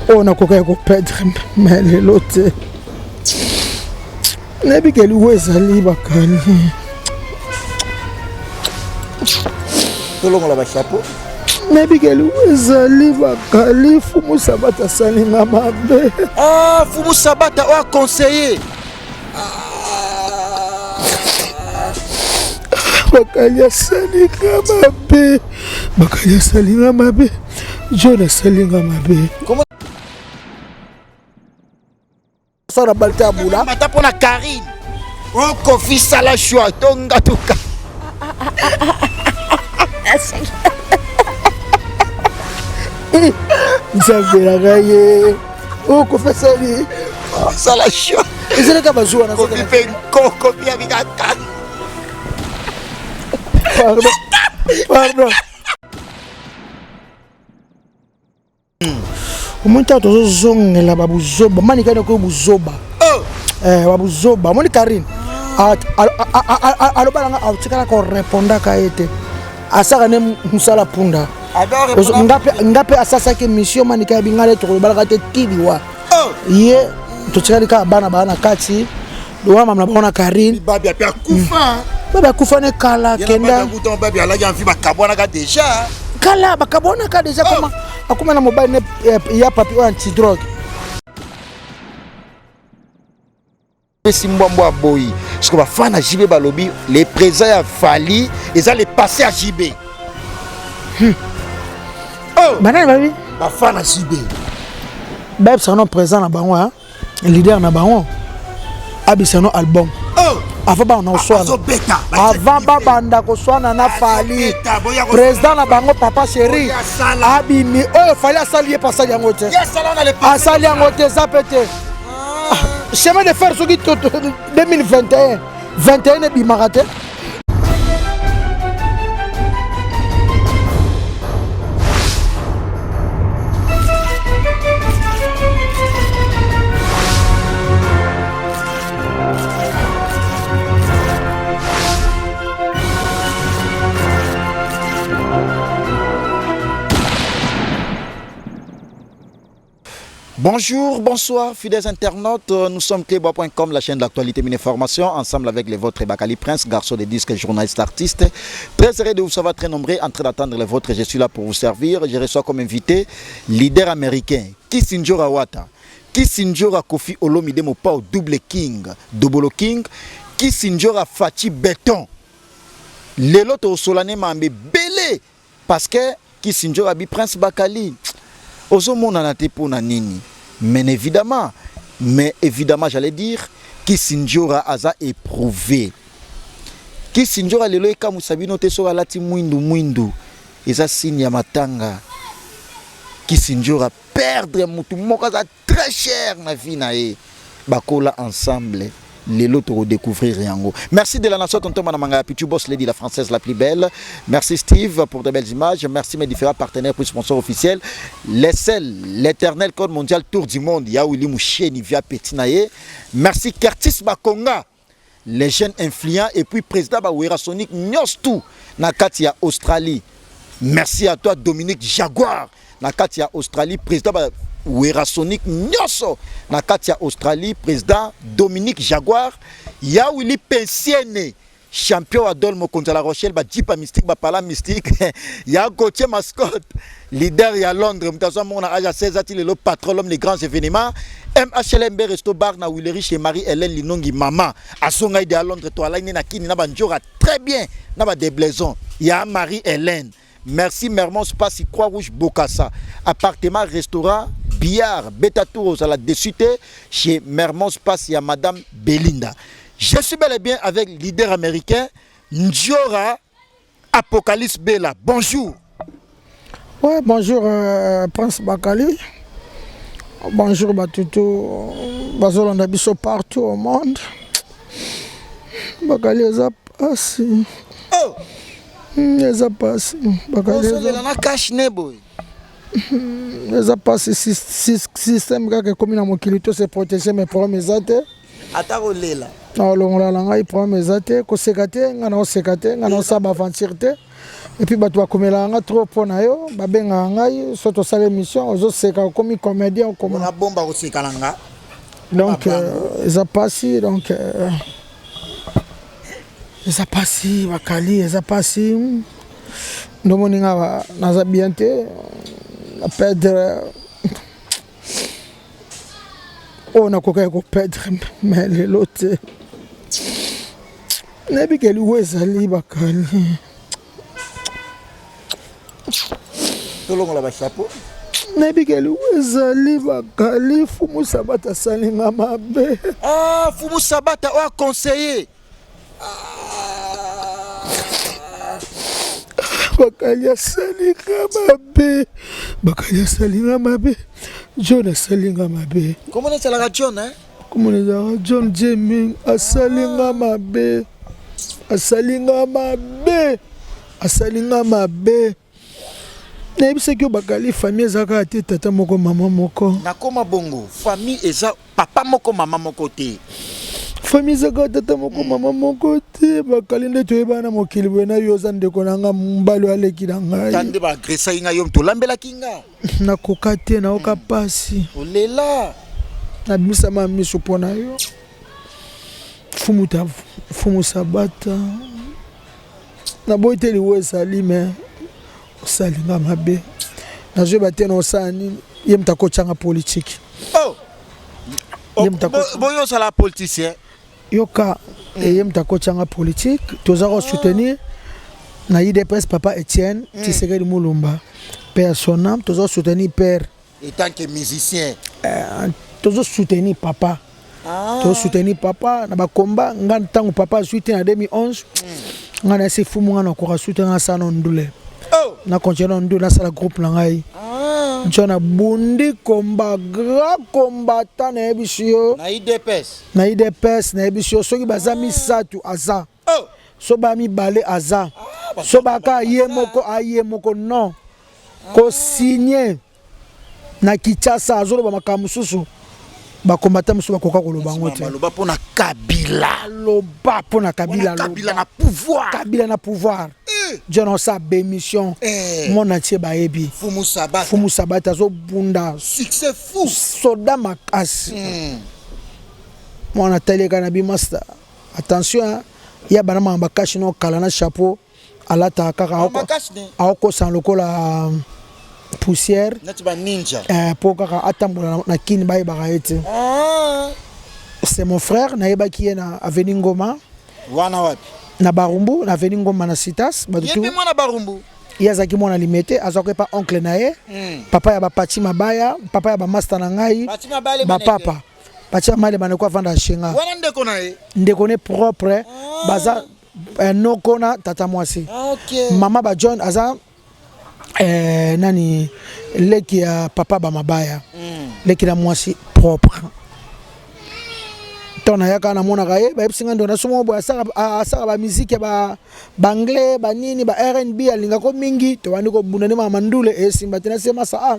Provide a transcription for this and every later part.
On a coqué pour perdre, mais l'autre. Nabi qu'elle ouest ali bakali. Tout le monde a chapeau. Nabi qu'elle ouest ali bakali. Fumu Sabata salinga mabe. Ah, Fumu Sabata a conseillé. Bakali salinga mabe. Bakali salinga mabe. Jonas salinga mabe. Comment ça na balta boula? Mata pour la Karine. On confie ça la choix. Tonga tuka. Nzambela gaye. Oh confie ça li. Ça la choix. Ezele ka bazwa na Confie fait coco bien avec un can. Pardon. Umuntu atozongela babuzoba mani kana ko buzoba. Babuzoba moni Karine. Alobalanga autikala ko répondre ka ete. Asaka ne musala punda. Ngape asasa ke mission mani ka bingale to balaka te tidiwa. Ye to tikala ka bana kati. Doa mamna bona Karine. Babi a kufa. Babi kufa ne kala kenda. Babi ala ya fi bakabona ka déjà. Kala bakabona ka déjà comment akuma na mobile ne ya papier anti drogue. Simbombo boy. Ce qu'on va faire na JB balobi les présents ya Fali et ça les passer à JB. Oh, banana babi ba fa na JB. Beb c'est non présent na bango hein. Leader na bango. Abisano album. Oh, avant ba on a soir. Avant ba banda ko soana na Fali. Président na bango papa chéri. Abimi oh Fali asali pas sali yango te. Asali yango te ça pété. Chemin de fer sur 2021 21 et bimarate. Bonjour, bonsoir, fidèles internautes. Nous sommes Clébois.com, la chaîne d'actualité et d'information, ensemble avec les vôtres Bakali Prince, garçon de disques, journaliste, artiste. Très heureux de vous savoir très nombreux en train d'attendre les vôtres. Je suis là pour vous servir. Je reçois comme invité leader américain Kissinger Awata, Kissinger Kofi Olomide Mopa au double king, double king, Kissinger Fati Béton. Les lots au solane m'ambe belé parce que Kissinger Abi Prince Bakali. Ozomo nanate pour nanini. Mais évidemment, j'allais dire Kissinger a éprouvé. Kissinger a lelo eka musabino te so alati mwindu. Eza signe ya matanga. Kissinger a perdre mutu moko za très cher na vie na e. Bakola ensemble. Les lots pour découvrir Yango. Merci de la nation tonton Manamanga Pichu Boss Lady la française la plus belle. Merci Steve pour de belles images. Merci mes différents partenaires pour sponsors officiels. L'éternel code mondial tour du monde. Ya Willy Mouché Nivia Petinaye. Merci Curtis Bakonga. Les jeunes influents et puis président Bawera Sonic Nyostu Nakatia Australie. Merci à toi Dominique Jaguar. Nakatia Australie président Wera Sonic Nyoso na Katia Australie président Dominique Jaguar ya Willy Pensiene champion Adolmo contre la Rochelle ba Jipa Mystique ba Pala Mystique ya Gauthier Mascotte leader ya Londres mtazo mona aya 16 ati le patron l'homme les grands événements MHLMB Resto Bar na Willery chez Marie-Hélène Linongi Mama asonga ide à Londres to ala na kini na banjora très bien na ba déblaison ya Marie-Hélène. Merci Mermons Passi Croix-Rouge Bokassa appartement restaurant billard Beta Tours à la dessute chez Mermons Passi à Madame Belinda. Je suis bel et bien avec leader américain Njora Apocalypse Bella. Bonjour. Ouais, bonjour Prince Bakali. Bonjour Batuto. Bazolanda biso partout au monde. Bakali eza passé. Oh. Eza passé. Bakali eza na cash neboy. Eza passé système kaka comme na mokili to se protéger mes problèmes ezate. Atako lela. Na longola ngai problème ezate ko sekate ngana o sekate ngana o saba aventure te. Et puis bato bakomela nga trop pona yo babenga ngai soto sala émission ozo seka comme comédien comme na bomba osekalanga donc ça passe donc ça passe bakali ça passe ndomoni nga naza bien te na perdre on a koka ko perdre mais l'autre nabi keli wezali bakali tolongola ba chapeau nabi keli wezali bakali Fumu Sabata salinga mabe Fumu Sabata o conseiller bakali salinga mabe John salinga mabe comment est la John comment est John Jeming asalinga mabe asalinga mabe nayebisa ki bakali famille ezaka te tata moko mama moko nakoma bongo famille eza papa moko mama moko te famille ezaka tata moko mama moko te bakali nde toyeba na mokili boye na yo oza ndeko na nga mbalo aleki na ngai tande baagresaki ngai yo tolambelaki nga nakoka te naoka pasi olela nabimisama miso mpo na yo Fumu Sabata naboyi te liwo ezali me osalinga mabe nazoyeba te na osala nini ye moto akotyanga politike boyo osala politicien yoka ye moto akotyanga politike toza kosoutenir na UDPS papa Etienne Tshisekedi Mulumba père son âme toza kosoutenir père en tant que musicien toza kosoutenir papa soutenir papa na bakomba nga ntango papa azwi te na 2011 nga na ese Fumu nga nakoka soutenir nga sana ndule na continuer ndule nasala groupe na ngai John bundi komba grand combattant na ebisio na IDPS na ebisio soki baza misatu aza so ba mibale aza so baka ye moko non ko signer na Kinshasa azoloba makambo susu bakombata musu bakoka koloba ngo te loba pona Kabila loba pona Kabila Kabila na pouvoir John sa bémission mon entier baebi Fumu Sabata zo bunda succès fou soda makasi mon atelier kanabi master attention ya bana mamba kashi no kala na chapeau alata kaka ako sans lokola poussière ninja pour kaka atambola na kini baye bakaete c'est mon frère naeba qui est na avenue Ngoma wana wapi na Barumbu na avenue Ngoma na Citas badutu yebi mwana Barumbu yazaki mwana limité azako pa oncle nae papa ya ba pati mabaya papa ya ba master na ngai ba papa pati male baneko vanda shinga wana ndeko nae ndeko ne propre baza noko na tata mwasi mama ba John aza nani leki ya papa ba mabaya leki na mwasi propre tona yaka na mona kaye ba epsinga ndo na somo bo asaka ba musique ba anglais ba nini ba R&B alinga ko mingi to wandi ko bunda ne mama ndule esimba tena sema sa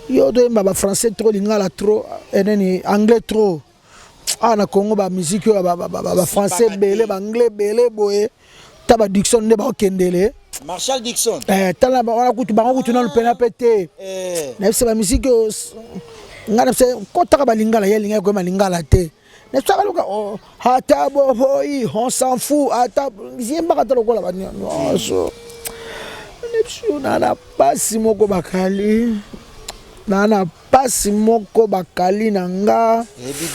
yo do ba français trop lingala trop nani anglais trop na Congo ba musique ba français belé ba anglais belé boye taba Dixon ne ba okendele Marshall Dixon tala ba kutu na lupena pete na epse ba musique ngana pse kotaka ba lingala ye linga ko ma lingala te ne tsaka luka hata boy on s'en fout hata ziemba ka tolo kola ba so ne psu na pasi moko bakali na pasi moko bakali nanga ebi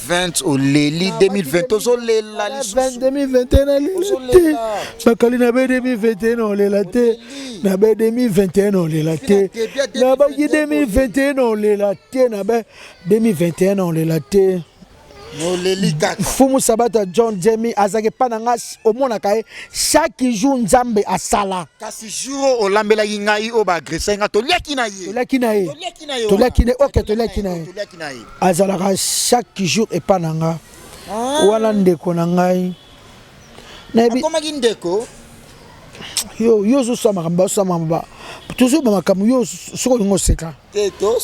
2020 o leli 2020 ozo lela 2021 na leli bakali na be 2021 o lela te na be 2021 o lela te na ba 2021 o lela te na be 2021 o lela te no leli kaka Fumu Sabata John Jemmy azake pananga omona kae chaque jour nzambe asala kasi jour o lambela ngai o ba agresser nga to leki na ye OK to leki na ye azala ka chaque jour e pananga wala ndeko na ngai na bi koma gindeko yo zo sama ba toujours ba makamu yo soko ngoseka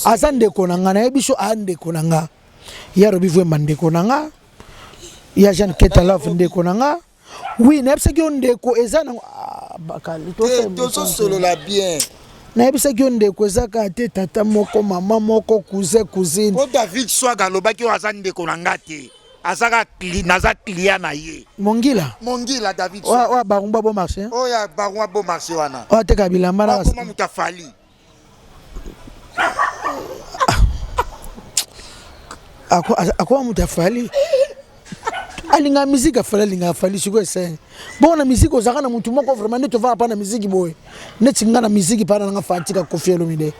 aza ndeko na nga na biso ndeko na nga ya robi vwemba ndeko nanga ya Jean Ketalaf ndeko nanga oui na pse ki ndeko eza na bakali to solo la bien nayebisaki yo ndeko ezaka te tata moko mama moko cousine po David Swag alobaki oyo aza ndeko na nga te azaka naza client na ye mongila David Swag oyo barumba bo marché oyo barumba bo marché wana oyo ateka bilamba na akoma moto afali akoma moto afali alinga musique afali siko ese bon na musique ozaka na mutu moko vraiment nde tovaa pa na musique boye neti nga na musique pa na nga fatika Koffi Olomide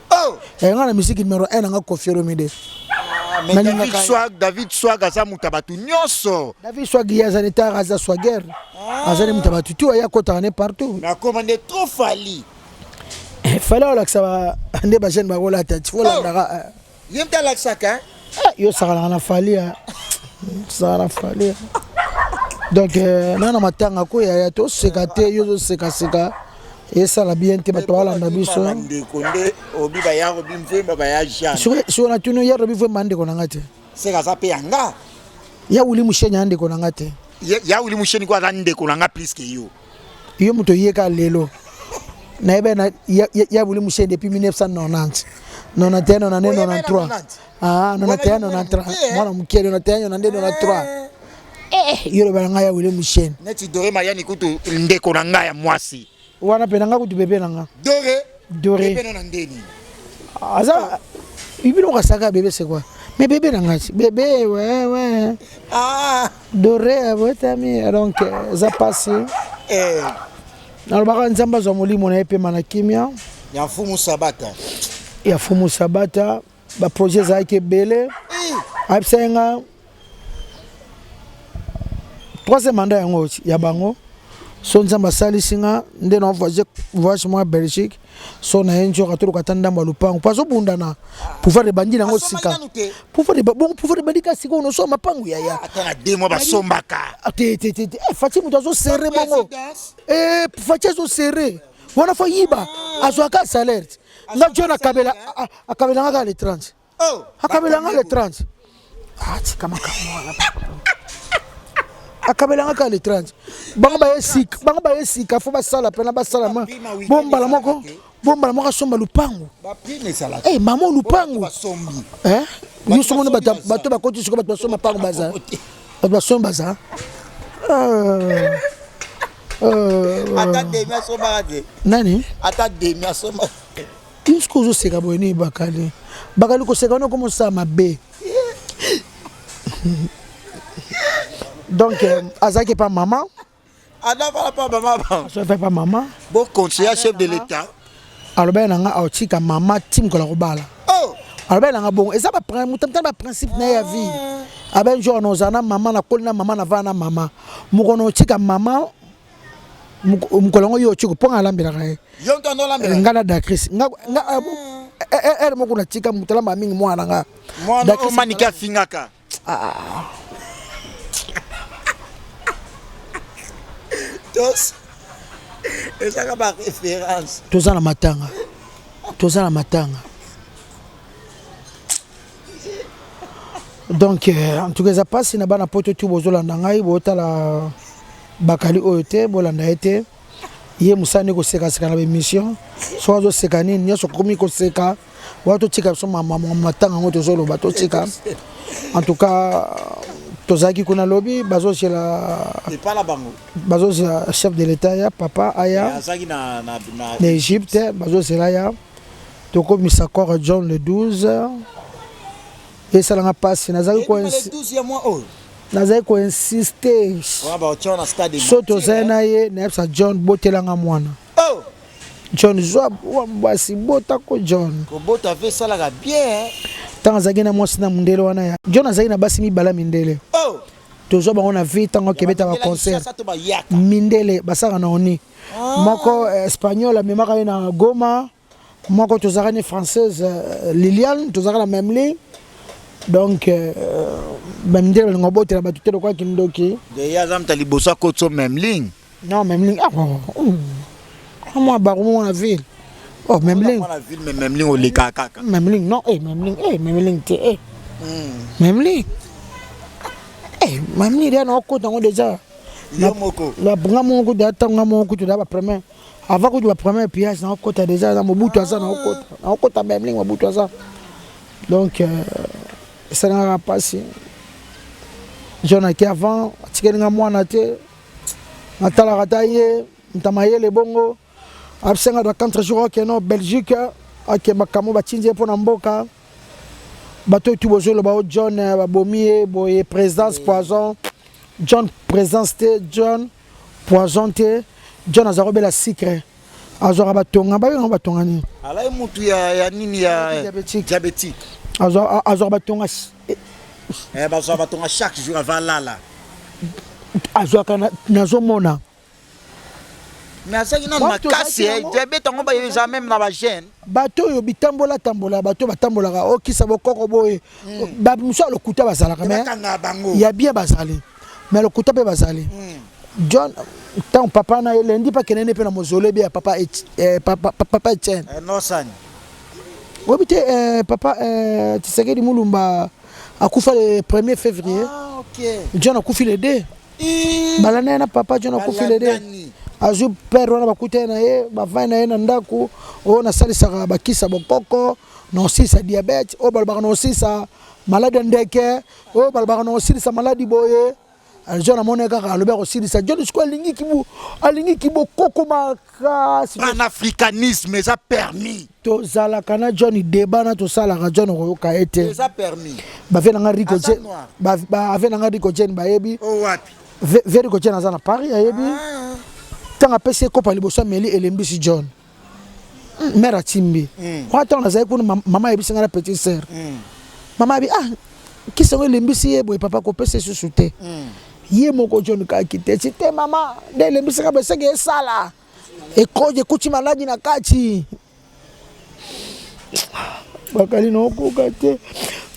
nga na musique numéro 1 na nga Koffi Olomide David Swag aza mutu batu nyonso David Swag ye aza neta aza swagger aza mutu batu tu aya kota ne partout na commande trop fali olakisa nde ba jeune bakola tati folandaka yemta laksaka yo sakala na fali Sara Fali. Donc, nana matanga ko ya to sekate yo seka et ça la bien te batwala na biso. Konde obi ba ya obi mvemba ba ya jean. So na tuno ya robi mvemba ndeko na ngate. Seka za pe yanga. Ya uli mushenya ndeko na ngate. Ya uli musheni kwa ndeko na nga plus que yo. Yo muto yeka lelo. Na ebe na ya uli musheni depuis 1990. 91 93. Ah, 91 93. Mwana mukele 91 93. Yoro balanga ya wile musheni. Neti dore mayani kutu ndeko na nga ya mwasi. Wana penanga kutu bebe nanga. Dore. Bebe na ndeni. Aza ibino kasaka bebe c'est quoi? Mais bébé nanga. Bébé ouais. Ah, Dore abotami donc ça passe. Na lobaka nzamba zo molimo na epe mana kimia. Ya fumu sabata. Ya fumu sabata ba projet za ke belé. Absenga troisième mandat yango ya bango so nzamba salisinga nde na voyage moi Belgique so na enjo katolo katanda mba lupango pazo bundana pouvoir de bandi nango sika pouvoir de bandika sika ono so mapangu ya atana demo ba sombaka te fati muto zo serré bango fati zo serré wana fa yiba azwaka salaire nga jona akabela nga le 30 akabela nga le 30 kama akabela nga le 30 bango ba yesika fo basala pena basala ma bombala moko somba lupango mama lupango yo somo bato bakoti siko bato basoma pango baza bato basoma baza ata demi asoma ade nani ata demi asoma isko zo seka boyeni bakali ko seka no como ça mabe. Donc, Azaki pas maman. Ada pas maman. Ça fait pas maman. Bon conseiller chef de l'État. Alors ben nga autika maman tim ko la kobala. Alors ben nga bon, et ça ba principe na ya vie. Aben jour no zana maman na kolina maman na vana maman. Mukono tika maman mukolongo yo chiko ponga lambira kae. Yo ntondo lambira. Ngala da Chris. Nga moko na tika mutala mamingi mwana nga. Mwana o manika fingaka. Tous. Et ça va référence. Tout ça la matanga. Donc en tout cas ça passe na bana poto tu bozolanda ngai botala bakali oyote bolanda ete ye musani ko seka na émission so zo seka nini nyoso komi ko seka wato tika so mama matanga ngoto zolo bato tika. En tout cas tozaki kuna lobby bazo la chef de l'état ya papa aya na Égypte bazo sela ya toko misakora John le 12 et ça l'a passé nazaki ko insister so tozana ye na sa John botelanga mwana John zwa basi bota ko John ko bota fait ça la bien tanga zaki na mwasi na mundele wana ya John azaki na basi mibala mindele tozo bango na vie tango kebeta ba concert mindele basaka na oni moko espagnol memaka na Goma moko tozaka ni française Liliane tozaka la même ligne donc bandele ngobotela batutelo kwa kindoki de yazam talibosa kotso même ligne non même ligne moi barumo na ville même ligne même ligne au lekaka même ligne non même ligne te même ligne même ligne na ko tango déjà yo moko la bunga moko da tanga moko tu da ba premier avant que tu première pièce na okota déjà na mobutu asa na okota même ligne mobutu asa donc ça n'a pas passé John qui avant tikelinga mwana te natala kataye ntamaye bongo absenga de 4 jours que non Belgique ak makamo batinje pona mboka bato tu bozolo ba John babomi boye présidence poison John présence te John poison te John azarobe la secret azora batonga batonga ni ala mutu ya nini ya diabétique azora batonga bazora batonga chaque jour avant là azora kana nazomona mais azaki na makasi diabète ngo ba yeza même na ba jeune bato yo bitambola bato batambolaka okisa bokoko boye ba musa lokuta bazalaka mais ya bien bazali mais lokuta pe bazali John tant papa na lendi pa kenene pe na mozole bien papa Etienne non sani obite papa Tshisekedi Mulumba akufa le 1er février John akufi le 2 balana na papa John akufi le 2 azu père wana bakute na ye bavai na ye na ndako o na salisaka bakisa bokoko no sisa diabète o balbaka no sisa malade ndeke o balbaka no sisa maladi boye John amone kaka alobe ko sisa John sko alingi kibo koko makasi panafricanisme ça permis to zala kana John débat na to sala ka John ko ka été ça permis ba vena nga Rico Jen ba avena nga Rico Jen ba yebi o wapi Rico Jen azana Paris yebi tanga pese ko pali bosa meli elembisi John mère Timbi kwa tanga za ko mama yebi singa na petite sœur mama bi qui sont elembisi ye boy papa ko pese susute ye moko John ka kite te mama de elembisi ka bese ke sala e koje kuti maladi na kati bakali no ko kate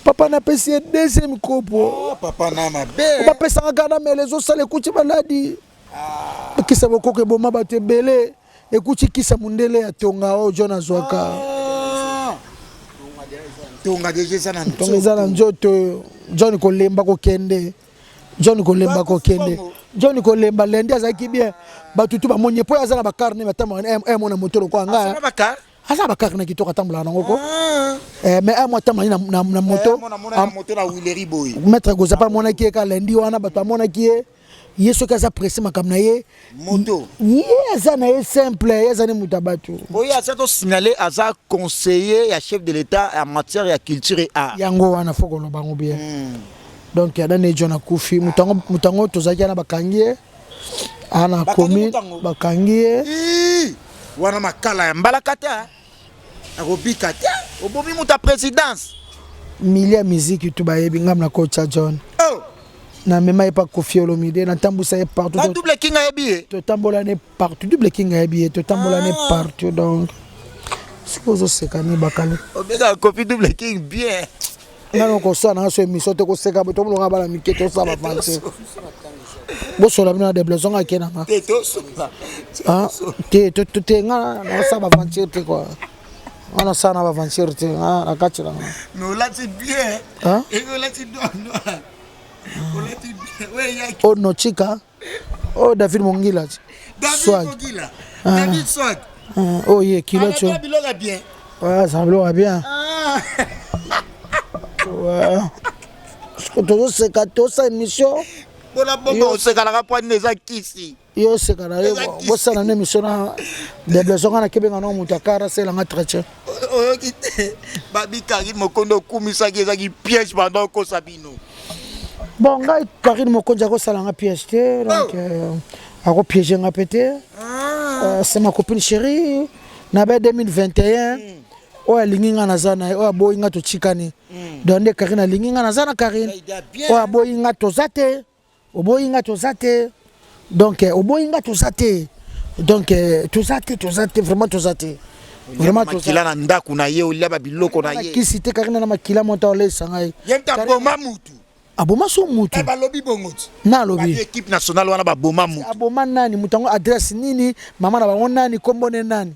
papa na pese deuxième kopo papa na mabe papa pesa ngana melezo sale kuti maladi kisa bokoko boma batebele ekuti kisa mundele ya tonga o John azwaka tonga deja na tonga na njoto John kolemba ko kende John kolemba lendi azaki bien batutu ba monye po azana bakarne batama mona moto ko anga asa bakarne kitoka tambula nango ko mais moi tama na moto na Willery boy maître goza pa mona ki ka lendi wana bato mona ki yeso kaza presse makamna ye moto yeza na ye simple yeza ne mutabatu boya ça to signaler aza conseiller ya chef de l'état en matière ya culture et art yango wana foko lo bango bien donc ya dane John akufi mutango tozaki na bakangie ana commune bakangie wana makala ya mbalakata akobika te obomi muta présidence milia musique tu bayebi ngam na coach John na mema e pa Koffi Olomide na tambusa e partout na double king a ebié to tambola ne partout double king a ebié to tambola ne partout donc suppose sekani bakale obeka Koffi double king bien nano ko so na so émission te ko seka to mulonga bala miketo sa ba fanse bo so la bina de blessons a kena ma te nga na sa ba fanse te quoi ona sana ba fanse te na kachira no là c'est bien et là c'est doit oh no chika oh David Mongila David Swag oh yeah kilocho bien ça va bien ouais tout ce que ça émission bona bomba osekala ka point neza kisi yo sekala yo bosana na émission na de blessons na kebenga no mutakara c'est la entretien oyo kite babika ki mokondo kumisa ki ezaki piège pendant ko sabino bon ngai Karine Mokonja ko salanga piège te donc ako piéger nga pété c'est ma copine chérie na ba 2021 o alinginga na zana o aboyinga to chikani donc de Karine alinginga na zana Karine o aboyinga to zate oboyinga to zate donc oboyinga to zate donc to zate vraiment to zate vraiment to makila na ndaku na ye olaba biloko na ye kisite Karine na makila monta olesa ngai yenta boma mutu aboma so mutu balobi bongoti na lobi équipe nationale wana ba boma mutu aboma nani mutango adresse nini mama na bango nani kombo ne nani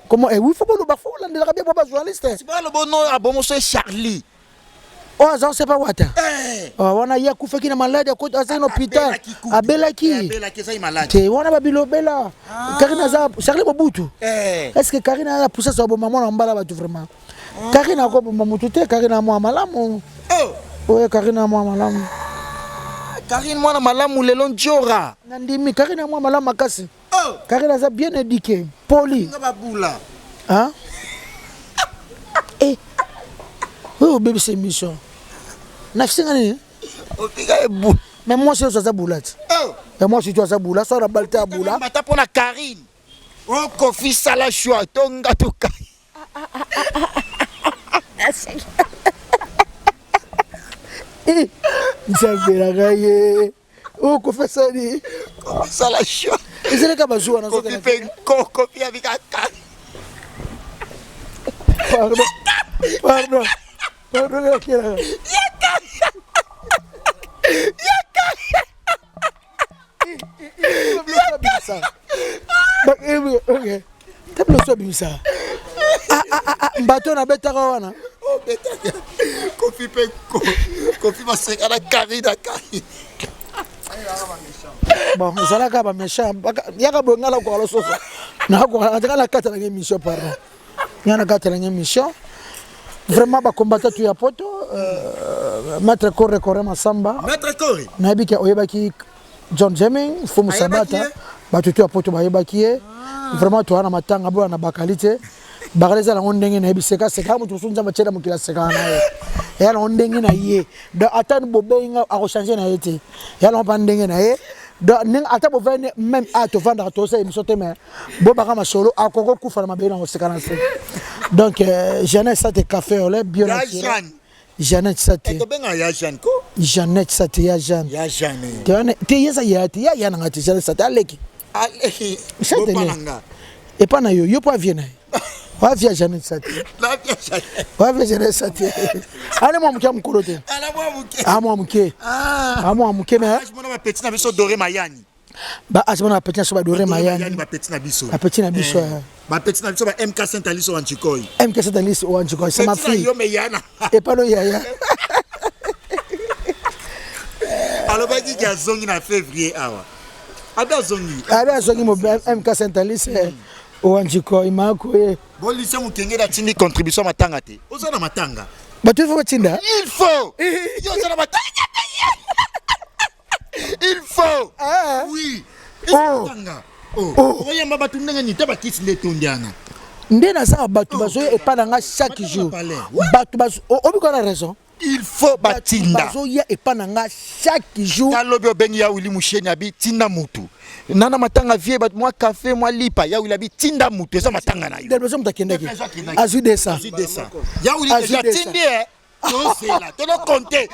comment oui faut pas le bafou la ndela bien papa journaliste c'est pas le bon nom abomo so Charlie Oh, ça c'est pas wata. Wana ya kufa kina malade ko azana hôpital. Abelaki ça malade. Te wana babilo bela. Karina za Charles Mobutu. Est-ce que Karina a poussé sa maman en bala batu vraiment? Karina ko mamutu te Karina mo malamu. Ouais, Karina mo malamu. Karina mo malamu lelo njora. Nandimi Karina mo malamu makasi. Karina za bien éduqué, poli. Ngaba bula. Hein? Eh. Oh bébé c'est mission. Nafsingani. Opiga ebu. Mais moi c'est ça boulat. Et moi si tu as ça boulat, ça la balta boula. Mata pona Karine. Oh Kofi sala choix tonga toka. Eh, Nzambela gaye. Oh Kofi sali. Kofi sala choix. Ezele ka bazua na Kofi penko, Kofi avec Karine. Pardon. Pardon, Yaka. Okay. Tablo so bimsa. Mbato na betaka wana. Oh betaka. Kofi penko. Kofi maseka na Karine. Bon, ça ka ba méchant. Yaka bongala ko lo soso. Na ko la kata na mission pardon. Yana kata na mission. Vraiment ba combattant tu ya poto maître Corre Masamba. Maître Corre. Na biki oyebaki John Jeming, Fumu Sabata. Ba tu ya poto ba yebaki. Vraiment tu ana matanga bo na bakalite. Bakaleza na ndenge na biseka seka mutu sunza machela mukila seka na ye. Ya na ndenge na ye. Da atan bobenga a changer na yete. Ya na ndenge na ye. Da ning ata bo vene même a to vendre to ça émission tema. Bo baka masolo akoko kufa na mabena o seka na seka. Donc Jeannette Sate café au lait bien naturel. Jeannette Sate. To benga ya Jeanne ko? Jeannette Sate ya Jeanne. Ya Jeanne. Te yesa ya te ya na ngati Jeannette Sate aleki. Aleki. Sate ne. Et pas na yo pas vienne. Wa via Jeannette Sate. La via Jeannette. Wa via Jeannette Sate. Ale mo mkia mkolote. Ala mo mke. Amo mke. Amo mke mais. Je mona ba petit na biso doré mayani. Ba asmona petit na so ba doré mayani. Ba petit na biso. Ba petit na biso. Ba petit na biso ba MK Saint-Alice Wanchikoi. MK Saint-Alice Wanchikoi, c'est ma fille. Yo meyana. Et pas le yaya. Alors ba ki ya zongi na février awa. Ada zongi. Ada zongi mo MK Saint-Alice Wanchikoi mako e. Bon lycée mu kengela tindi contribution matanga te. Oza na matanga. Ba tu faut tinda? Il faut. Yo oza na matanga. Il faut. Oui. Matanga. Oh, oyamba batu ndenge ni taba kisi le tondiana. Ndena sa batu bazo e pa nga chaque jour. Batu bazo obiko na raison. Il faut batinda. Bazo ya e pa nga chaque jour. Kalobi obengi ya Willy Musheni abi tinda mutu. Nana matanga vie bat moi café moi lipa ya Willy abi tinda mutu eza matanga na yo. Del bezo mutakendaki. Azu de ça. Ya Willy déjà tindi non c'est là. Tu dois compter.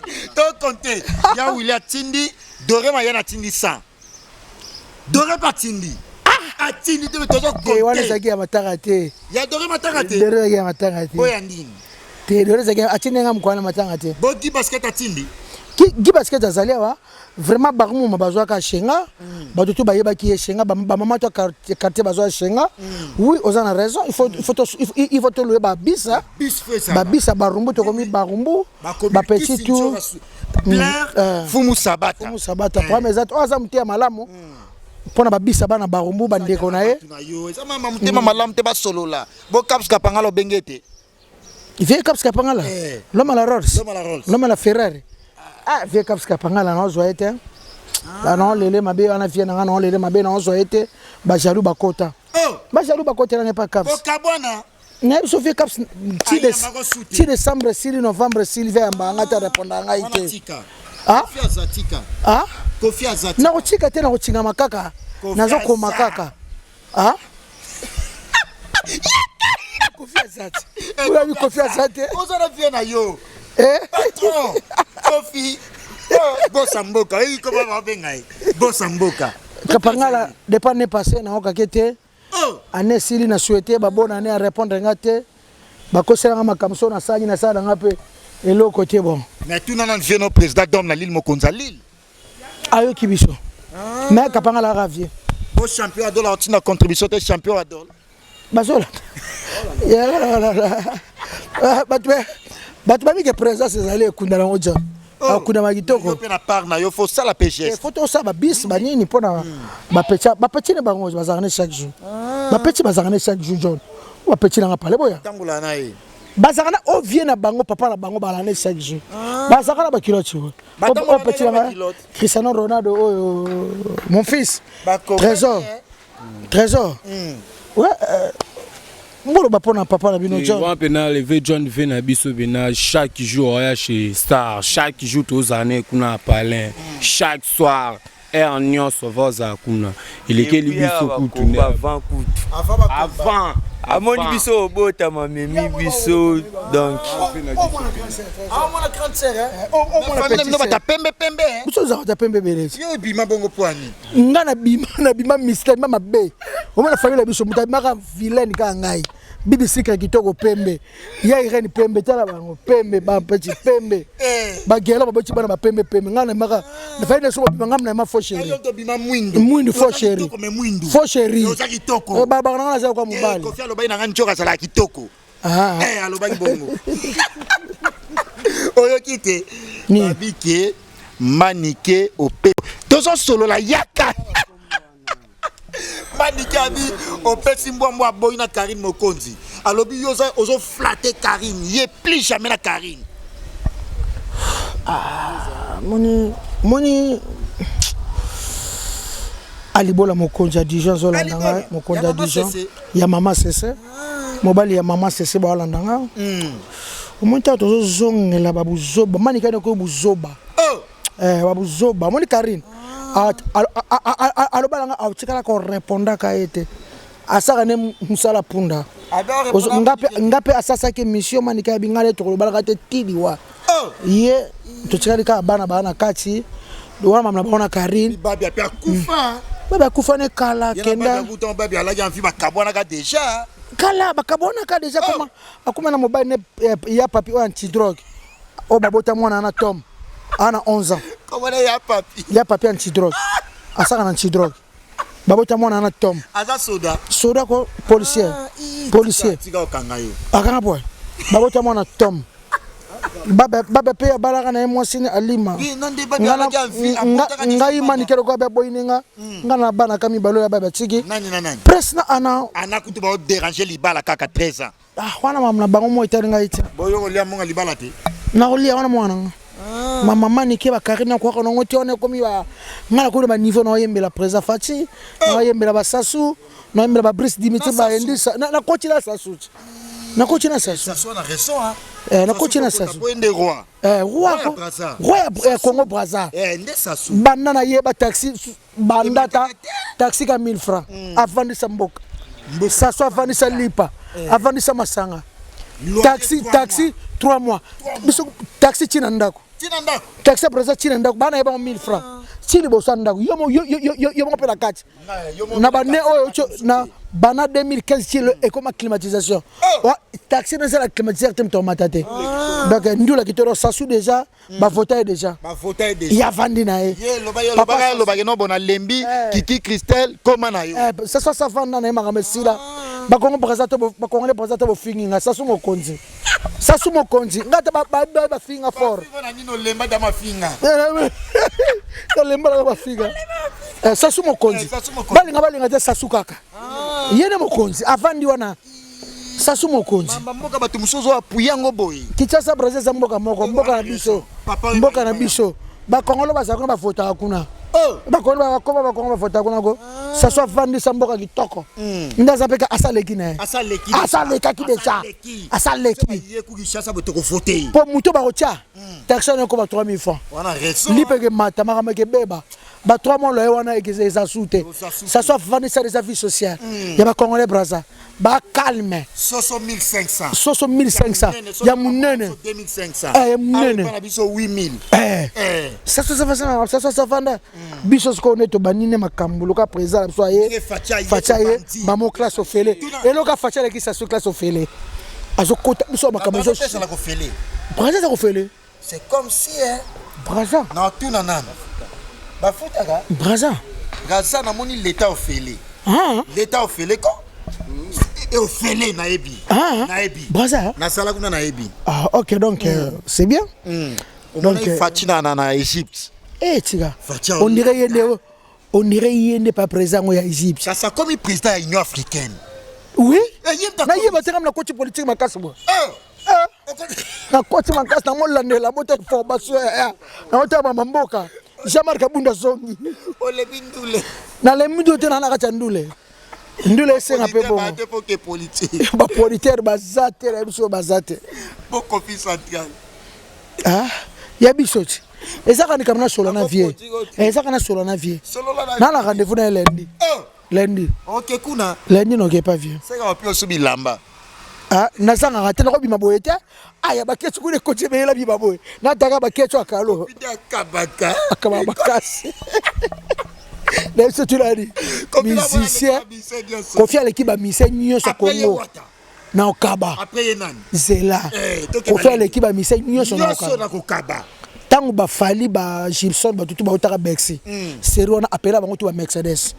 Tu compter. Ya Willy atindi doré mayana tindi 100. Doré pas tindi. Atindi te tozo compter. Wana zaki ya matanga te. Ya doré matanga te. Doré ya matanga te. Boya ndini. Te doré zaki atindi nga mkwana matanga te. Bogi basket atindi. Ki basket azali wa vraiment barumu mabazwa ka shenga. Batu tu bayeba ki shenga ba maman to quartier bazwa shenga. Oui, oza na raison, il faut te louer ba bisa. Bis fait ça. Ba bisa barumbu to komi barumbu. Ba petit tout. Fumu Sabata. Fumu Sabata. Pour mes autres, oza mtia malamu. Pona ba bisa bana barumbu bandeko na ye. Eza mama mtima malamu te ba solo la. Bo caps kapanga lo bengete. Il vient caps kapanga la. L'homme à la Rolls. L'homme à la Ferrari. Ah, vient caps kapanga la no zoete. La no lele mabe wana vient na no lele mabe na zoete. Ba jalou ba kota. Ba jalou ba kota na pas caps. Bo kabwana. Na so vient caps ti décembre, si novembre, si hiver ba ngata répondre nga ite. Ah? Kofi Azatika. Ah? Kofi Azatika. Na kotika te na kochinga makaka. Nazo ko makaka. Ah? Kofi Azati. Ola bi Kofi Azati. Oza na vie na yo. Patron. Kofi. Bossa mboka. Ko ba benga. Bossa mboka. Kapangala depuis l'année passée na okakete. Année sili na souhaité ba bonne année à répondre ngate. Ba kosela nga makamso na sani na sala ngape. Et l'autre côté bon. Mais tout nan vient au président d'homme na l'île Mokonza l'île. Ayo kibiso. Mais kapangala ravie. Bo champion adol la contribution de champion adol. Bazola. bato babike présence ezali ekunda nango ja akunda makitoko pe na part na yo faut ça la péché faut to ça ba bis banini pona ba petit ne bango bazarane chaque jour ba petit bazarane chaque jour John ba petit na pale boya tambula na ye bazarana o vient na bango papa na bango balane chaque jour bazarana ba kilote o petit na Cristiano Ronaldo mon fils Trésor ouais mbolo bapona papa na bino John on peut lever John vena biso bena chaque jour oya chez Star chaque jour tous années kuna palin chaque soir et en nyonso voza kuna ilekeli biso kutu avant amoni biso obota mamemi biso donc mona grande sœur on famille no bata pembe biso za ta pembe belezi yo bima bongo poani nga na bima mystère mama be o mona famille biso muta maka vilaine ka ngai bibi sika kitoko pembe ya irene pembe tala bango pembe ba petit pembe ba gela ba boti bana ba pembe nga na maka na famille so bima ngam na ma fo chéri yo to bima mwindu fo chéri fo chéri yo za kitoko ba na za kwa mubali kofi aloba ina ngani choka sala kitoko aloba bongo oyo kite babike manike ope tozo solo la yaka manike abi opesi mbwa boy na Karine Mokonzi alobi yoza ozo flatter Karine ye plus jamais na Karine moni alibola Mokonzi a Dijon zolandanga Mokonzi a Dijon ya mama sese mobali ya mama sese ba landanga omonta tozo zongela babuzoba manika ne ko buzoba babuzoba moni Karine alobalanga autikala ko répondre ka ete asaka ne musala punda ngape asasa ke mission manika bingale to lobalaka te tidiwa ye to tikali ka bana kati do wana mamna bona Karine babi apia kufa baba kufa ne kala kenda buton babi ala ya mfi bakabona ka déjà kala bakabona ka déjà comment akuma na mobile ne ya papi anti drogue o babota mwana na Tom ana 11 ans comment ya papi anti drogue asaka na anti drogue babota mwana na Tom aza soda ko policier tika okangayo akanga boy babota mwana Tom baba pe balaka na mwasini alima ngai manikero ko boyininga ngana bana kami balo ya baba tiki nani presse na ana kutu ba déranger libala kaka 13 ans wana mamna bango mo itari ngai ita boyo kolia monga libala te na kolia wana mwana mama manike ba Karine ko ko ngoti one komi ba ngala ko ba niveau na yembela presa fati na yembela ba sasu na yembela ba Brice Dimitri ba endisa na ko tila sasu na ko tina sasu na raison na ko tina sasu roi Congo Brazza nde sasu banda na yeba taxi bandata taxi ka 1000 francs avandisa mboka sasu avandisa lipa avandisa masanga taxi 3 mois biso taxi tina ndako taxi Brazza tina ndako bana yeba 1000 francs chili bosa ndako yo mo pela kati na bane oyo na bana 2015 chilo et comme climatisation taxi na la climatisation tem to matate donc ndula kitoro sasu déjà ba voter déjà ya vandi na ye loba no bona lembi Kiki Christelle comment na yo ça vanda na ma mesila ba Congo Brazza to ba Congolais Brazza to finginga sasu mokonzi ngata ba finga fort na nino lemba da mafinga to lemba ba finga sasu mokonzi balinga te sasu kaka yene mokonzi avandi wana sasu mokonzi mboka batu musozo apuyango boy Kinshasa Brazza za mboka na biso ba Congolais bazakuna ba vota kuna ba Congolais ba vota kuna ko sasu avandi sa mboka kitoko ndaza peka asaleki na asaleka ki deja asaleki ye ku Kinshasa botoko voter po muto ba rocha taxe na ko ba 3000 francs wana raison lipeke mata makamake beba ba 3 mois lo wana ekeza soute ça soit vendre ça des avis sociaux ya ba Congolais Brazza ba calme soso 1500 ya munene 2500 ya munene bana biso 8000 ça soit vendre biso ko neto banine makambulo ka président biso aye fachaye ba mo classe ofele eloka fachaye ki ça so classe ofele azokota biso makambulo ça la ko fele Brazza ko fele c'est comme si Brazza na tout nana ba futaka Brazza na moni l'état ofele l'état ofele ko et au félé naebi. Naebi. Braza. Na sala kuna naebi. Ah OK donc c'est bien. Donc Fatina na Égypte. Eh tiga. On dirait yende pas présent au Égypte. Ça comme président de l'Union africaine. Oui. Na yeba tengam na coach politique makasi bo. Na coach makasi na molandela bote formation na ota mama mboka. Jamar kabunda zongi. Ole bindule. Na le mido te na kata ndule. Ndule senga pe bon. Ba politique. Ba politique bazate la biso bazate. Bon conflit central. Ya bisoti. Ezaka ni kamna solo na vie. Ezaka na solo na vie. Na la rendez-vous na lundi. Lundi. OK kuna. Lundi no ke pas vie. C'est ka pio subi lamba. Nazanga raté na ko bima boyete. Aya baketsu kule koche bela biba boy. Na daga baketsu akalo. Kabaka. Akabakasi. Là ce tu l'as dit. Musicien. Confia l'équipe à musicien nyonso Congo. Na okaba. Après yenan. Zela. Confia l'équipe à musicien nyonso na okaba. Tango ba fali ba Gibson ba tutu ba utaka Bexi. C'est on appela bango tu ba Mercedes.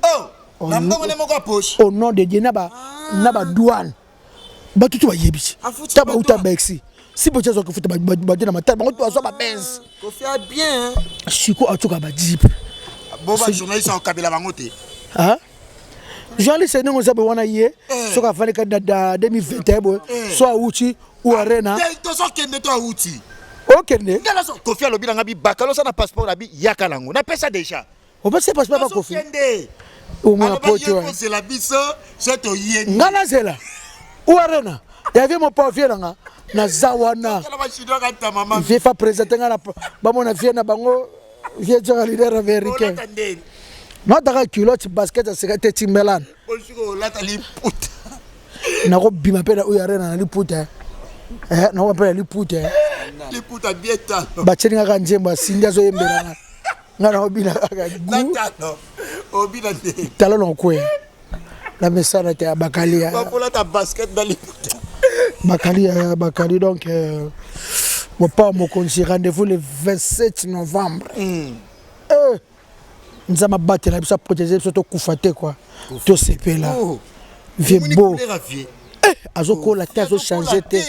Na mbongo ne moko poche. Au nom de Dieu na ba douane. Ba tutu ba yebisi. Ta ba uta Bexi. Si bocha zo ko futa ba na matala bango tu azo ba Benz. Confia bien. Siko atuka ba Jeep. Boba journaliste en kabila bango te. Journaliste ne ngoza be wana ye. So ka fali ka da 2021 bo. So auti ou arena. To so kende to auti. Okende. Ngala so Kofi alobi na ngabi bakalo sa na passeport na bi yakalango. Na pesa déjà. On peut se passeport pas Kofi. Au moins poto. C'est la biso, c'est to yeni. Ngala zela. Ou arena. Ya vie mon pauvre là na zawana. Kala ba chido ka ta mama. Vie fa présenter ngala ba mona vie na bango vie jonga leader américain. Non dara culotte basket à secrétaire Timberland. Bonjour la tali puta. Na ko bima pe na ou arena na li puta. Na ko pe li puta. Li puta bieta. Ba tsheringa ka njemba sindia zo yembela ngana obina ka gu. Obina de. Talo no kwe. La message était à Bakalia. Va pour la ta basket dans li puta. Bakali donc mon pas mon conseil rendez-vous le 27 novembre. Nous avons battu la bisa protéger surtout kufate quoi. To sepe là. Vieux beau. Azoko la tête changer té.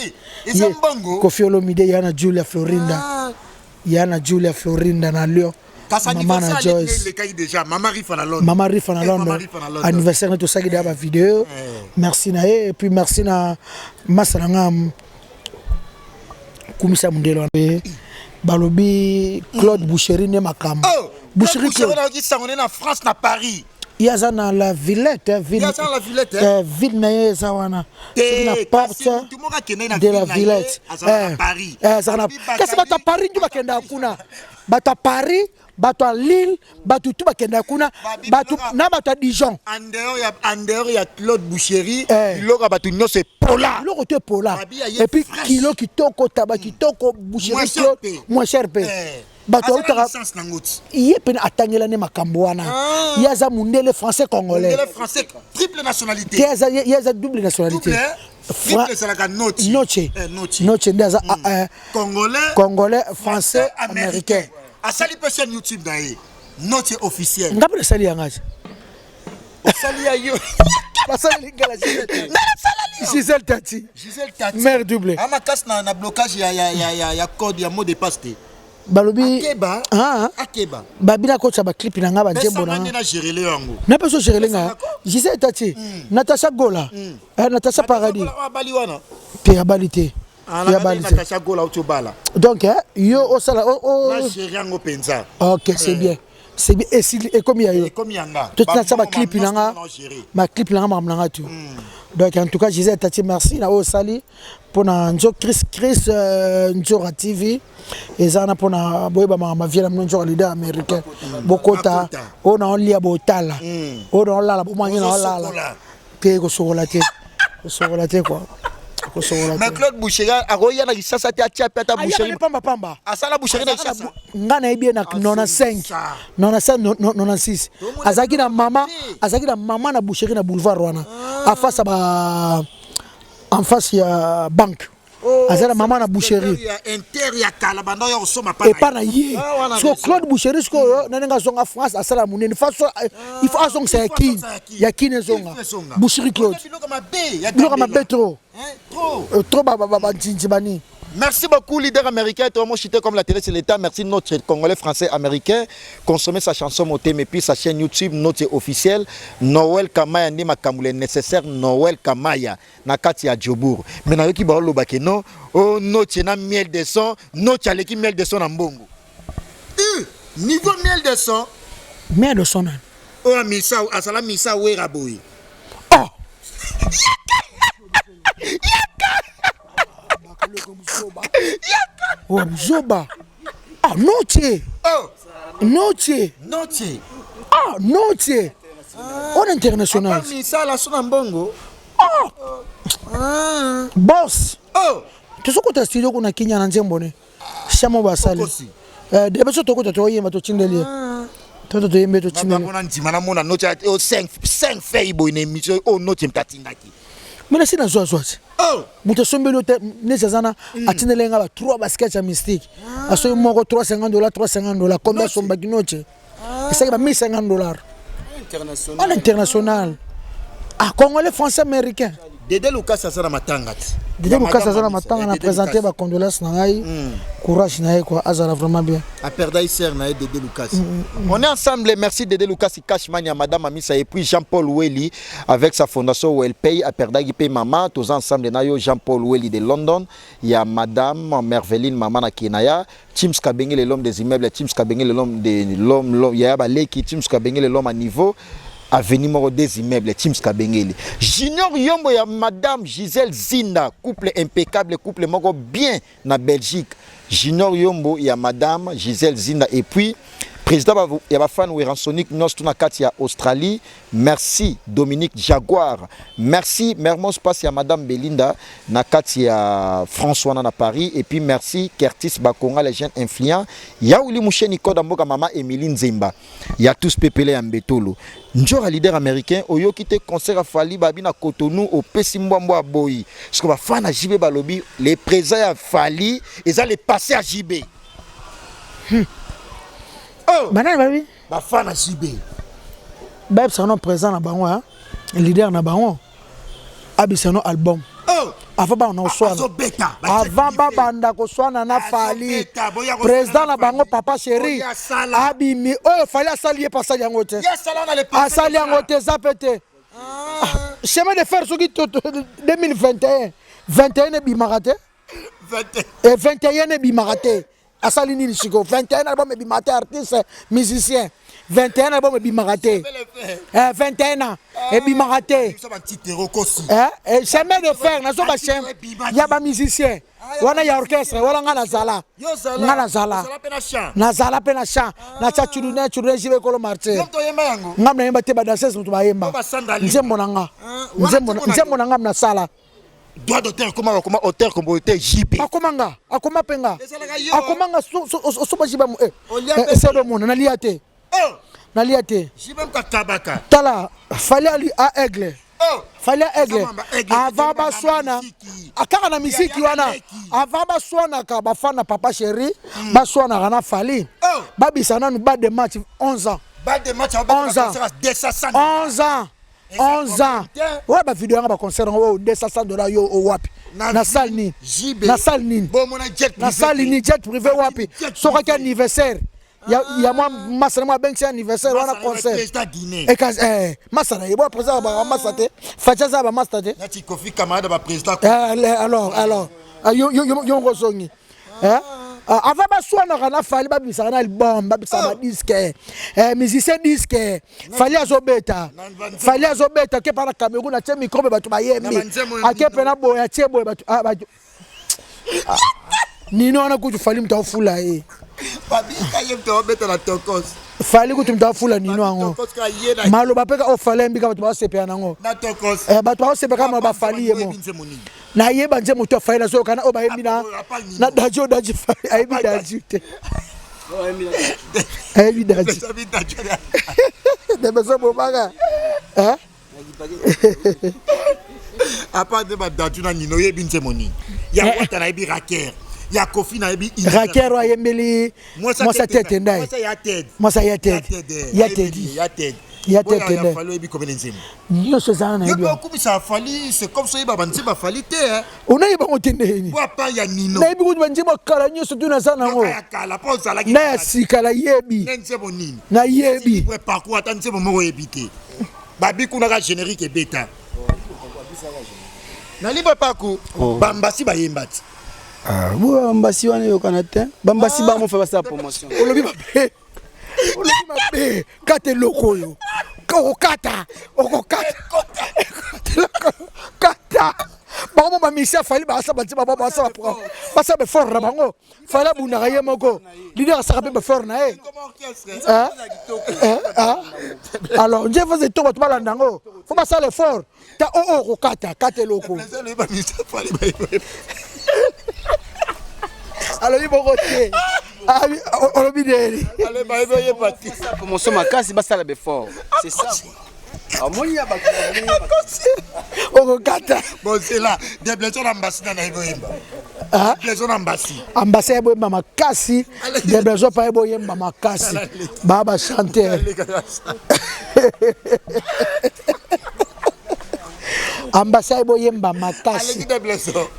Kofi Olomide yana Julia Florinda. Yana Julia Florinda na Lyon. Maman na Joyce. Maman Rifa na Londres. Anniversaire to saki da ba vidéo. Merci na et puis merci na Masalanga Kumisa Mundelo. Balobi Claude Boucherie ne makam. Boucherie Claude na France na Paris. Il y a ça dans la Villette, ville na zawana. C'est la porte de la Villette. Paris. Qu'est-ce que tu Paris tu vas kenda kuna? Bata Paris, bata Lille, batu tu vas kenda kuna, batu na bata Dijon. En dehors il y a Claude Boucherie, loga batu nyo c'est Pola. Logo te Pola. Et puis kilo kitoko tabac kitoko Boucherie Claude moins cher pe. Bato utara iye pena atangela ne makambo wana yaza mundele français congolais mundele français triple nationalité yaza double nationalité triple c'est la noche ndaza congolais français américain asali pe sur YouTube daye noche officielle ngapela sali yangaje sali ya yo pasali lingala Gisèle Tati mère double ama kas na blocage ya code ya mot de passe. Balobi Akeba babina kocha ba clip na nga ba njembo na na peso gérer nga Gisèle Tati Natasha Gola Natasha Paradis te abalite Natasha Gola utobala donc yo o sala na gérer yango penza. OK c'est bien et comme il y a comme yanga tout ça ba clip na nga ma clip na nga ma tout donc en tout cas Gisèle Tati merci na o sali pour na njo Chris Njora TV ezana pour na boyeba ma vie na njo leader américain bokota ona onlia botala ona olala bomanya na olala te ko sokola te quoi mais Claude Boucherie aroya na kisasa te atia peta Boucherie pamba asala Boucherie na kisasa ngana ebie na 96 azaki na mama na Boucherie na boulevard wana en face ya banque azala maman na boucherie et pas na yé so Claude Boucherie ko na nga zonga France asala munene façon il faut azong sa yakine zonga Boucherie Claude biloko mabe trop ba bani. Merci beaucoup, leader américain. Tout le monde chité comme la télé, c'est l'État. Merci notre Congolais, Français, Américain. Consommez sa chanson Moté, mais puis sa chaîne YouTube, notre officielle. Noël Kamaya, ni makamule nécessaire. Noël Kamaya, nakati ya Djobour. Mais na yoki baolo bakeno, oh notre na miel de son, notre aleki miel de son en bongo. Niveau miel de son. Miel de son. Oh misa, asala misa wera boy. Oh. Oh, Zoba. Ah, noche. Oh. Noche. Noche. Ah, noche. On international. Papa misa la son en bongo. Ah. Boss. Oh. Tu sais quoi studio kuna Kenya na Nzembone. Shamo basale. Debe so toko to yema to chindeli. Toto to yema to chindeli. Mona ndima na mona noche o 5 feibo ine mission o noche mtatindaki. Mina sina zoazwazi. Oh, muto sombelo te nezazana atinelenga ba 3 baskets ya mystique. Aso moko $350 combien somba kinoche? C'est ba $1,500. International. International. Ah, Congolais, Français, Américain. Dédé Lucas azana matanga. Dédé Lucas azana matanga na présenter ba condoléances na ngai. Courage na ye quoi, azala vraiment bien. A perda sœur na Dédé Lucas. On est ensemble, merci Dédé Lucas Cashmania madame Amisa et puis Jean-Paul Welly avec sa fondation Wellpay a perda qui paye maman tous ensemble na yo Jean-Paul Welly de London, il y a madame Merveline maman na Kenaya, Tims Kabengele l'homme des immeubles, Tims Kabengele l'homme de l'homme, il y a ba leki Tims Kabengele l'homme à niveau avenir des immeubles Tims Kabengele. Junior Yombo ya madame Gisèle Zinda, couple impeccable, couple moko bien na Belgique. Junior Yombo ya madame Gisèle Zinda et puis président ya ba fan Weransonic Nostuna na kati ya Australie. Merci Dominique Jaguar. Merci Mermos passe ya madame Belinda na kati ya François na Paris et puis merci Curtis Bakonga les jeunes influents. Ya Uli Moucheni Koda mboka mama Emiline Zemba. Ya tous pepele ya Mbetolo. Njora leader américain oyo kite concert a Fali babi na Cotonou au Pesimbwambo a Boyi. Ce qu'on va faire na JB balobi les présents à Fali et ça les passer à JB. Oh, banane babi ba fan na JB. Bab c'est présent na bango hein. Leader na bango. Abi c'est album. Oh, avant ba on soit avant ba banda ko swana na Fali président na bango papa chéri abi mi oh Fali asali pasali yango te asali yango te zapete chemin de fer soki 2021 21 bi marate 21 bi marate asali nini siko 21 album bi marate artiste musicien 21 album bi marate 21 ans et bi marate chemin de fer na so ba chemin ya ba musicien wana ya orchestre wala ngana zala na zala pe na chant na cha chuduna jibe kolo marché ngamna yemba te ba danseuse mutu ba yemba nzembo nanga na sala droit d'auteur comment auteur compositeur JP akoma penga so ba jiba c'est le monde na liate JP mkabaka tala Fali a aigle Fali aigle avant baswana akaka na musique wana avant baswana ka bafana papa chéri baswana kana Fali babisana nu ba de match 11 ans 11 ans ouais ba vidéo nga ba concert ngo $200 yo wapi na salle ni na salle ni jet privé wapi soka ka anniversaire ya moi masana moi ben anniversaire wana concert et ka masana yebo président ba masate fachaza ba masate na Kofi camarade ba président alors yo ngosongi avant baswana kana Fali babisa kana album babisa ba disque musicien disque Fali azobeta ke para Cameroun atie micro ba tu ba yembi akepe na boya tie boya ba nino ana kutu Fali mtafula babi kaye mtobeta na tokos Fali kutu mtafula nino ango malo bapeka o Fali mbika ba tu ba sepe nango na tokos ba tu ba sepe kama ba Fali yemo na yeba nje mutu Fali na so kana o ba yembi na daji Fali ayebi daji te ayebi daji de beso bobaga apa de ba daji na nino yebi nje moni ya wata na yebi raker ya kofi na yebi raker wa yembeli moi ça tête ndai moi ça ya tête ya tête ndai falo yebi komene nzembo yo so zana na yebi yo ko bisa fali c'est comme ça yeba banzemba fali te hein ona yeba ngotendeni wa pa ya nino na yebi kuti banzemba kala nyoso tuna sana ngo ya kala po zala ki na ya sikala yebi nzembo nini na yebi pour parcours ata nzembo moko yebite babi kuna ka générique beta na libre parcours bambasi bayemba ti bambasi wana yokana te bambasi bango fa basa promotion olobi mabe kate loko yo okokata kata bango bamisia fali basa banzemba basa befort na bango fali abundaka ye moko lider asaka mpe befort na ye alors nje faze to bato balanda yango fo basala effort ta okokata kate loko alobi moko te olobi neni promotion makasi basala befort c'est ça amoni ya bato okokata bon c'est là des blessures ambassadeur na yeboyemba blessure ambassadeur ambassadeur yeboyemba makasi des blessures pa yeboyemba makasi baba chanteur ambassadeur boyemba makasi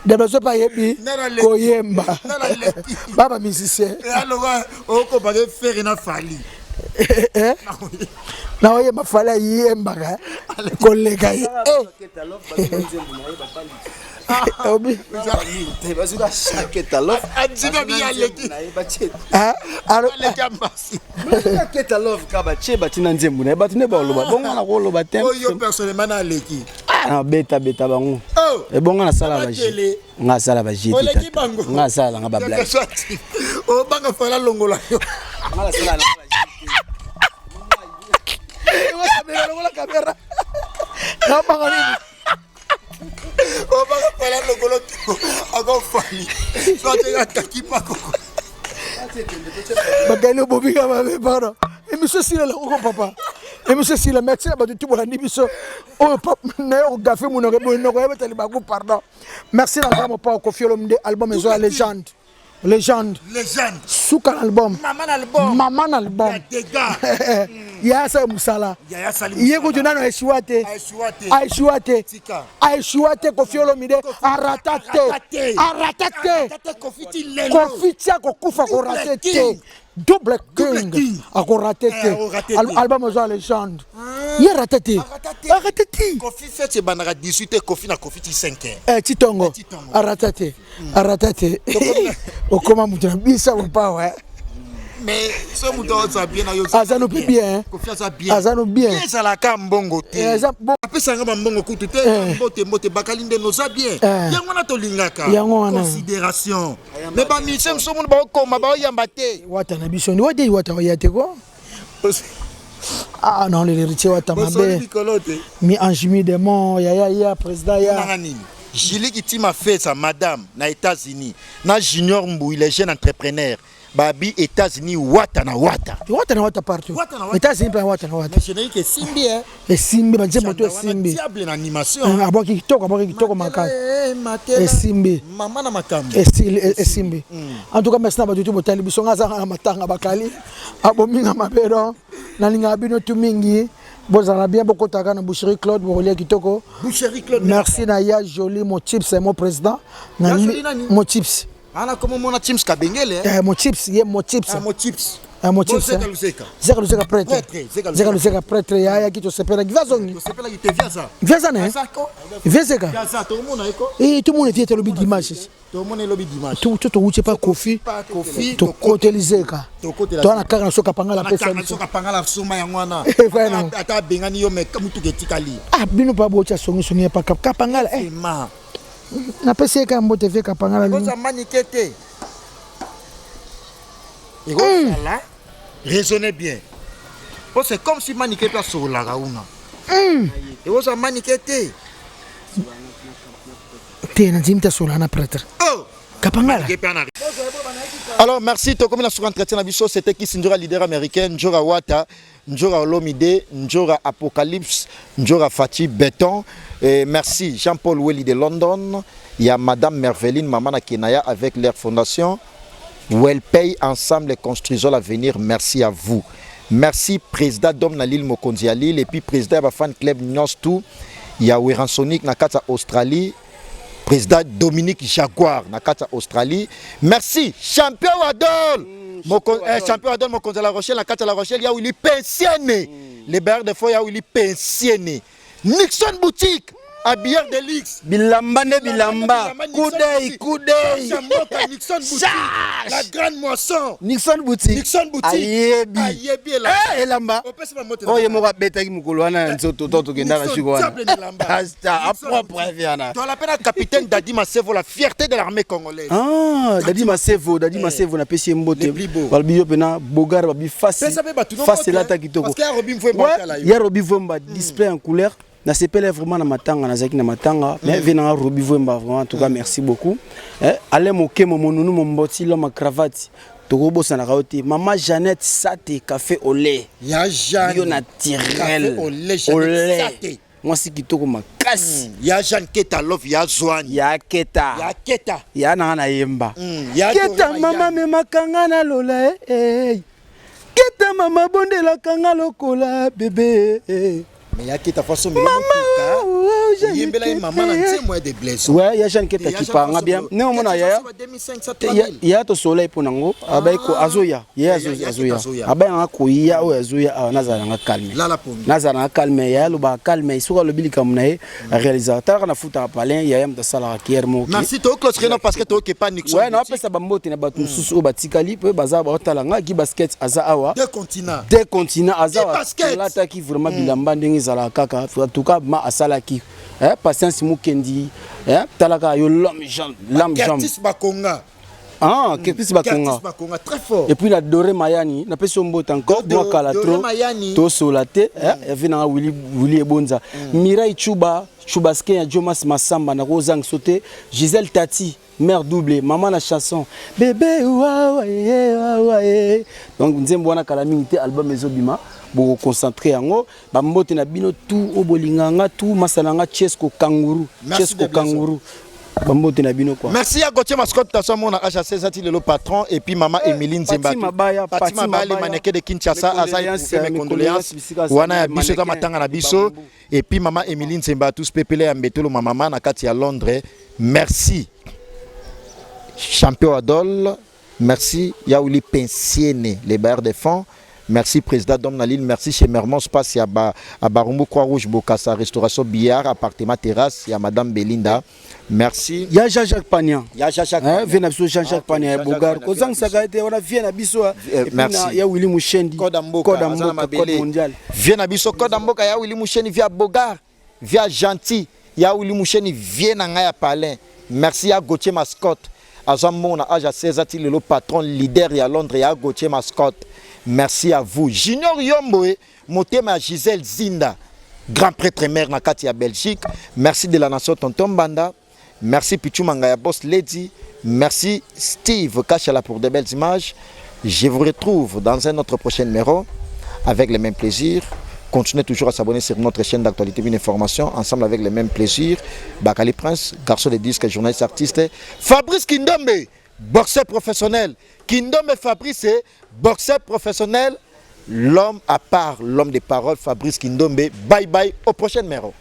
debezo pa yebi koyemba baba musicien alors oko ba faire na fali na oyemba fali yemba koleka obi bazuka shaketa love adiba bi aleki shaketa love ka ba che batina nzembu na batune ba loba bongo na ko loba te oyo personnellement na aleki na beta bango e bongo na sala ba ji nga sala ba ji nga sala nga ba blague o banga fala longola yo nga sala na ba ji kamera na banga nini o banga fala longola ako fali so te ataki pa koko bagalo bobika babe pardon émission sila la koko papa émission sila merci na bato tubola ni biso o na yo gafe mu no yebetali baku pardon merci na ngamo pa Koffi Olomide album ezo légende suka album maman album ya sa musala yego tunano aishuate Koffi Olomide aratate Koffi ko kufa ko ratate double king akorate te album ezo légende ye ratate Koffi fait banaka 18 Koffi na Koffi 5 titongo aratate okoma mutu na bisa upawa mais ce mouton ça bien na yo azano bien Koffi ça bien azano bien ça la ka mbongo te apesa nga mbongo kutu te mbote bakalinde no za bien yango na to lingaka considération mais ba mi sem so mun ba okoma ba oyamba te wata na biso ni wade wata oyate ko non les héritiers wata mabe mi anjimi de mon ya président ya Julie Kitima fait ça madame na États-Unis na Junior Mbouy les jeunes entrepreneurs babi États-Unis wata partout États-Unis pa wata générique simbi simbi banze moto simbi diable en animation aboki kitoko makasi simbi mama na makambo simbi en tout cas merci na bato botali biso ngaza na matanga bakali abominga mabero na linga bino tu mingi bozala bien bokotaka na boucherie Claude Bokolia kitoko merci na ya joli mon chips mon président na mon chips ana comme mon chips kabengele mon chips zeka luseka prêtre ya kito sepela givazongi viaza ne viazeka to mona eko tout le monde vient le dimanche to mona lobi dimanche tout wuche pa Koffi to kotelizeka to ana kaka soka pangala pesa soka pangala soma ya mwana vraiment ata bengani yo me mutu getikali bino pa bocha songi pa kapangala na pesa ka mbote ve kapangala ni boza manikete et là raisonnez bien c'est comme si manikete a sur la rauna et boza manikete tena jimta sola na prêtre kapangala alors merci to comme la sur entretien la biso c'était qui Sindura leader américain Jora Wata Njora Olomide, Njora Apocalypse, Njora Fati Béton. Et merci Jean-Paul Welly de London. Il y a Madame Merveline Mamana Kenaya avec leur fondation. Où elle paye ensemble, construisons l'avenir. Merci à vous. Merci président Dom Nalil Mokonzi à Lille et puis président de fan club Nyostou. Il y a Weran Sonic Nakata Australie. Président Dominique Jaguar Nakata Australie. Merci champion Wadol. Champion Wadol Mokonzi La Rochelle Nakata La Rochelle. Il y a où il est pensionné. Les barres de foi, il y a où il est pensionné. Nixon Boutique. Habilleur de luxe. Bilamba ne bilamba. Koudei. Nixon Boutique. La grande moisson. Nixon Boutique. Nixon Boutique. Ayebi. Là. Elamba. Oh, il m'a bêté qui me coule. Toto qui n'a pas propre viana. Tu l'appelles capitaine Dadi Massevo, la fierté de l'armée congolaise. Ah, Dadi Massevo na pesi mbote. Balbio pena Bogar babi face. Face là kitoko. Parce qu'il y a Robin Vomba là. Il y a Robin Vomba display en couleur. Na sepele vraiment na matanga na zaki na matanga mais venanga Robi Vomba vraiment en tout cas merci beaucoup. Allez moke monunu momboti l'homme à cravate. Togobo sana kaoti maman Jeannette Sate café au lait. Ya Jeanne. Bio naturel. Au lait Jeannette Sate. Moi si kitoko makasi. Ya Jeanne Keta love ya Zouani. Ya Keta. Ya Keta. Ya na yemba. Keta mama me makanga na lola Keta mama bonde la kanga lokola bébé. Mais il y a qui t'a fait son maman, il y a maman des blessés. Ouais, il y a Jeanne qui t'a qui parle bien. Non, mon aya. Il y a to soleil pour nango. Abai ko azoya. Il y a azoya. Abai nga ko iya o azoya nazara nga calme. Là la pomme. Nazara nga calme ya lo ba calme. Sura le bilika munae réalisateur na futa palin ya yam da sala kier mo. Merci to close reno parce que to ke pas Nixon. Ouais, na pesa bambote na batu susu o batikali pe baza ba otalanga ki basket aza awa. Deux continents aza. Là ta ki vraiment bilamba ndenge zala kaka en tout cas ma asalaki patience mukendi talaka yo l'homme Curtis Bakonga Curtis Bakonga très fort et puis la Doré Mayani na peso mbota encore moi kalatro to solate vina Willy Ebonza Mirai Chubaske ya Jomas Masamba na Rozang Sote Gisèle Tati mère doublée maman la chanson bébé donc nzembo wana calamité album ezobima bo concentré yango ba mbote na bino tout obolinganga tout masalanga Chesco Kanguru ba mbote na bino quoi. Merci à Gauthier Mascotte ta mona HC Zati le patron et puis maman Emeline Zembatu Fatima Bale maneke de Kinshasa azaya mes condoléances wana ya biso za matanga na biso et puis maman Emeline Zembatu pepele ya mbetolo maman na kati ya Londres. Merci champion Adol, merci Yaouli Pensiene les bailleurs de fonds. Merci président Dom Nalil, merci chez Mermon Space à Barumbu Croix-Rouge Bokassa restauration billard appartement terrasse y a madame Belinda. Merci. Ya Jean-Jacques Pagnan. Ya Jean-Jacques. Vena biso Jean-Jacques Pagnan Bogar. Kozang sagaite wana viena biso. Merci. Ya Willy Mushendi. Kodamboka code mondial. Viena biso Kodamboka ya Willy Mushendi via Bogar. Via Gentil. Ya Willy Mushendi viena ngaya Palin. Merci à Gauthier Mascotte. Azamona Aja Césati le patron leader ya Londres ya Gauthier Mascotte. Merci à vous. Junior Yomboe, Motema Gisèle Zinda, grand prêtre maire na Katia Belgique. Merci de la nation Tonton Banda. Merci Pichou Mangaya Boss Lady. Merci Steve Kachala pour de belles images. Je vous retrouve dans un autre prochain numéro avec les mêmes plaisirs. Continuez toujours à s'abonner sur notre chaîne d'actualité une information ensemble avec les mêmes plaisirs. Bakali Prince, garçon de disques, journaliste artiste. Fabrice Kindombe, boxeur professionnel. Kindombe Fabrice, boxeur professionnel. L'homme à part, l'homme des paroles, Fabrice Kindombe. Bye bye, au prochain numéro.